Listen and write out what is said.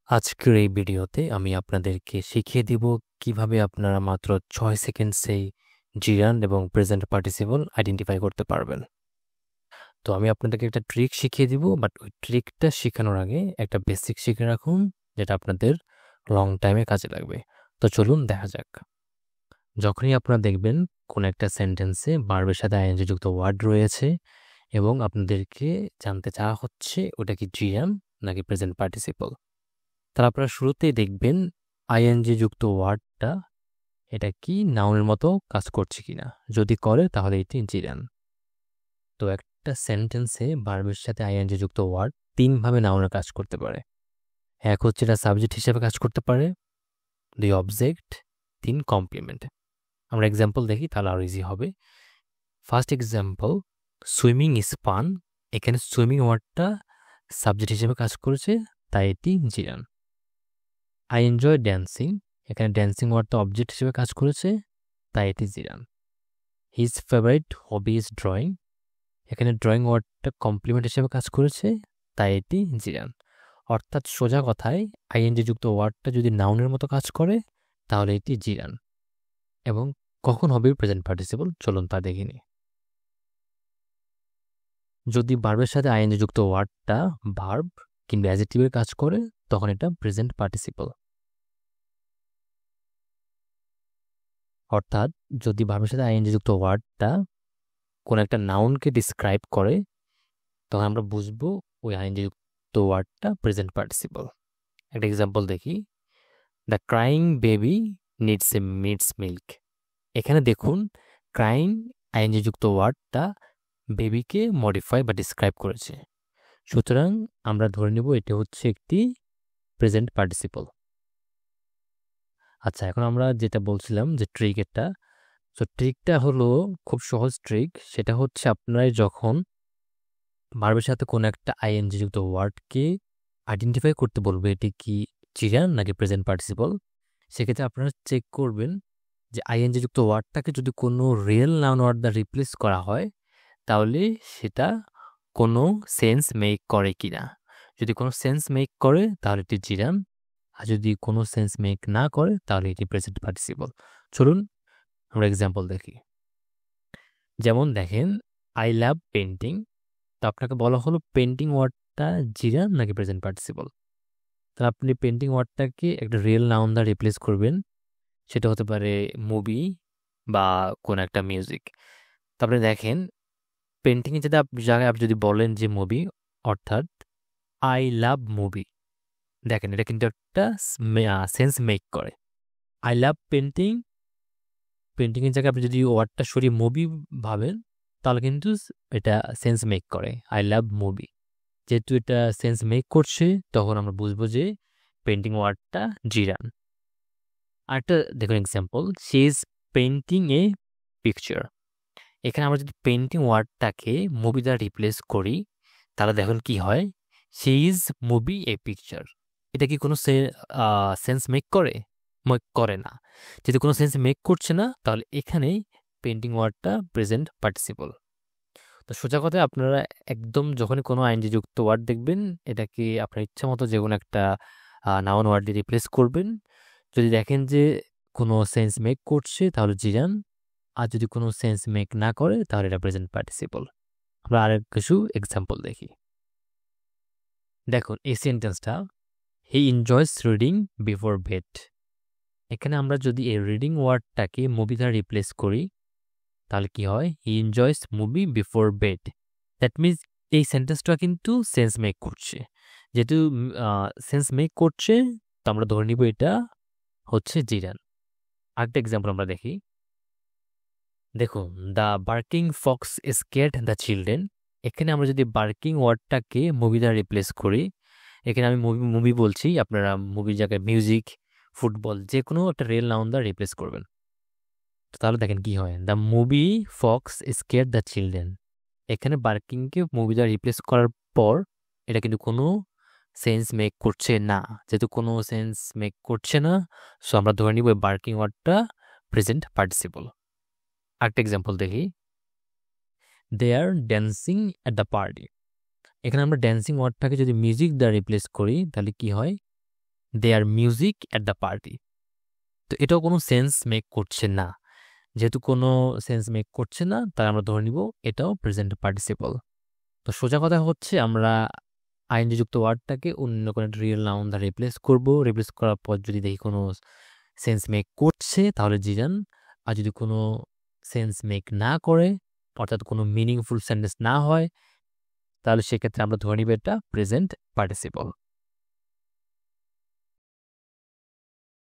আজকের এই ভিডিওতে আমি আপনাদেরকে শিখিয়ে দিব কিভাবে আপনারা মাত্র 6 সেকেন্ডসেই জিরান্ড এবং প্রেজেন্ট পার্টিসিপল আইডেন্টিফাই করতে পারবেন। তো আমি আপনাদেরকে একটা ট্রিক শিখিয়ে দিব, বাট ওই ট্রিকটা শেখানোর আগে একটা বেসিক শিখে রাখুন, যেটা আপনাদের লং টাইমে কাজে লাগবে। তো চলুন দেখা যাক। যখনই আপনারা দেখবেন কোন একটা সেন্টেন্সে ভার্বের সাথে আইএনজি যুক্ত ওয়ার্ড রয়েছে এবং আপনাদেরকে জানতে চাওয়া হচ্ছে ওটা কি জিরান্ড নাকি প্রেজেন্ট পার্টিসিপল, তাহলে আপনারা শুরুতেই দেখবেন আইএনজি যুক্ত ওয়ার্ডটা এটা কি নাউনের মতো কাজ করছে কিনা। যদি করে তাহলে এটি জিরান। তো একটা সেন্টেন্সে ভার্বের সাথে আইএনজি যুক্ত ওয়ার্ড তিনভাবে নাউনের কাজ করতে পারে। এক হচ্ছে এটা সাবজেক্ট হিসেবে কাজ করতে পারে, দুই অবজেক্ট, তিন কমপ্লিমেন্ট। আমরা এক্সাম্পল দেখি তাহলে আরো ইজি হবে। First example, swimming is fun. এখানে সুইমিং ওয়ার্ডটা সাবজেক্ট হিসেবে কাজ করেছে, তাই এটি জিরান। আই এনজয় ড্যান্সিং, এখানে ড্যান্সিং ওয়ার্ডটা অবজেক্ট হিসেবে কাজ করেছে, তাই এটি gerund. His favourite hobby is drawing, এখানে ড্রয়িং ওয়ার্ডটা কমপ্লিমেন্ট হিসেবে কাজ করেছে, তাই এটি জিরান। অর্থাৎ সোজা কথায় আইএনজি যুক্ত ওয়ার্ডটা যদি নাউনের মতো কাজ করে তাহলে এটি জিরান। এবং কখন হবে প্রেজেন্ট পার্টিসিপল, চলুন তা দেখে নিই। যদি ভার্বের সাথে আইএনজি যুক্ত ওয়ার্ডটা ভার্ব কিংবা অ্যাডজেক্টিভের কাজ করে তখন এটা প্রেজেন্ট পার্টিসিপল। অর্থাৎ যদি ভার্বের সাথে আইএনজি যুক্ত ওয়ার্ডটা কোন একটা নাউনকে ডিসক্রাইব করে তখন আমরা বুঝবো ওই আইএনজি যুক্ত ওয়ার্ডটা প্রেজেন্ট পার্টিসিপল। একটা এক্সাম্পল দেখি, the crying baby needs milk. এখানে দেখুন ক্রাইং আইএনজি যুক্ত ওয়ার্ডটা বেবিকে মডিফাই বা ডিসক্রাইব করেছে, সুতরাং আমরা ধরে নেব এটা হচ্ছে একটি প্রেজেন্ট পার্টিসিপল। আচ্ছা, এখন আমরা যেটা বলছিলাম যে ট্রিক এটা, তো ট্রিকটা হলো খুব সহজ ট্রিক। সেটা হচ্ছে আপনারা যখন ভার্বের সাথে কোনো একটা আইএনজি যুক্ত ওয়ার্ডকে আইডেন্টিফাই করতে বলবে এটি কি জিরান নাকি প্রেজেন্ট পার্টিসিপল, সেক্ষেত্রে আপনারা চেক করবেন যে আইএনজি যুক্ত ওয়ার্ডটাকে যদি কোনো রিয়েল নাউন ওয়ার্ড দ্বারা রিপ্লেস করা হয় তাহলে সেটা কোনো সেন্স মেক করে কিনা। যদি কোনো সেন্স মেক করে তাহলে এটি জিরান, আর যদি কোনো সেন্স মেক না করে তাহলে এটি প্রেজেন্ট পার্টিসিপল। চলুন আমরা এক্সাম্পল দেখি। যেমন দেখেন, আই লাভ পেন্টিং। তো আপনাকে বলা হলো পেন্টিং ওয়ার্ডটা জিরান নাকি প্রেজেন্ট পার্টিসিপল। তাহলে আপনি পেন্টিং ওয়ার্ডটাকে একটা রিয়েল নাউন দ্বারা রিপ্লেস করবেন, সেটা হতে পারে মুভি বা কোন একটা মিউজিক। তারপরে দেখেন পেন্টিং এর জায়গায় আপনি যদি বলেন যে মুভি, অর্থাৎ আই লাভ মুভি, দেখেন এটা কিন্তু একটা সেন্স মেক করে। আই লাভ পেন্টিং, পেন্টিং এর জায়গায় আপনি যদি ওয়ার্ডটা সরিয়ে মুভি ভাবেন তাহলে কিন্তু এটা সেন্স মেক করে আই লাভ মুভি। যেহেতু এটা সেন্স মেক করছে তখন আমরা বুঝবো যে পেন্টিং ওয়ার্ডটা জিরান। আরেকটা দেখুন example, she is painting a picture. এখানে আমরা যদি পেন্টিং ওয়ার্ডটাকে মুভি দ্বারা রিপ্লেস করি তাহলে দেখুন কি হয়, she is movie a picture. এটা কি কোনো সেন্স মেক করে? করে না। যদি কোনো সেন্স মেক করছে না তাহলে এখানেই পেন্টিং ওয়ার্ডটা প্রেজেন্ট পার্টিসিপল। তো সোজা কথায় আপনারা একদম যখনই কোনো আইনজি যুক্ত ওয়ার্ড দেখবেন এটাকে আপনার ইচ্ছা মতো যে কোনো একটা নাউন ওয়ার্ড দিয়ে রিপ্লেস করবেন। যদি দেখেন যে কোনো সেন্স মেক করছে তাহলে জিরান, আর যদি কোনো সেন্স মেক না করে তাহলে এটা প্রেজেন্ট পার্টিসিপল। আমরা আরেক কিছু এক্সাম্পল দেখি। দেখুন এই সেন্টেন্সটা, হি এনজয়স রিডিং বিফোর বেড। এখানে আমরা যদি এই রিডিং ওয়ার্ডটাকে মুভি দ্বারা রিপ্লেস করি তাহলে কি হয়, হি enjoys movie before bed. That means এই সেন্টেন্সটা কিন্তু সেন্স মেক করছে। যেহেতু সেন্স মেক করছে তো আমরা ধরে নিব এটা হচ্ছে জিরান। আরেকটা এক্সাম্পল আমরা দেখি। দেখুন, the barking Fox scared the children. এখানে আমরা যদি বার্কিং ওয়ার্ডটাকে মুভি দ্বারা রিপ্লেস করি, এখানে আমি মুভি বলছি, আপনারা মুভির জায়গায় মিউজিক, ফুটবল যে কোনো একটা রিয়েল নাউন দ্বারা রিপ্লেস করবেন। তো তাহলে দেখেন কি হয়, the movie Fox scared the children. এখানে বার্কিংকে মুভি দ্বারা রিপ্লেস করার পর এটা কিন্তু কোনো সেন্স মেক করছে না। যেহেতু কোনো সেন্স মেক করছে না সো আমরা ধরে নিব বার্কিং ওয়ার্ডটা প্রেজেন্ট পার্টিসিপল। আরেকটা এক্সাম্পল দেখি, they are dancing at the party. এখানে আমরা ড্যান্সিং ওয়ার্ডটাকে যদি মিউজিক দ্বারা রিপ্লেস করি তাহলে কি হয়, দে আর মিউজিক অ্যাট দ্য পার্টি। তো এটাও কোনো সেন্স মেক করছে না। যেহেতু কোনো সেন্স মেক করছে না, তাই আমরা ধরে নিব এটাও প্রেজেন্ট পার্টিসিপল। তো সোজা কথা হচ্ছে আমরা আইনযুক্ত ওয়ার্ডটাকে অন্য কোনো একটা রিয়েল নাউন দ্বারা রিপ্লেস করব। রিপ্লেস করার পর যদি দেখি কোনো সেন্স মেক করছে তাহলে জিজান, আর যদি কোনো সেন্স মেক না করে, অর্থাৎ কোনো মিনিংফুল সেন্টেন্স না হয়, তাহলে সেক্ষেত্রে আমরা ধরে নিব এটা প্রেজেন্ট পার্টিসিপল।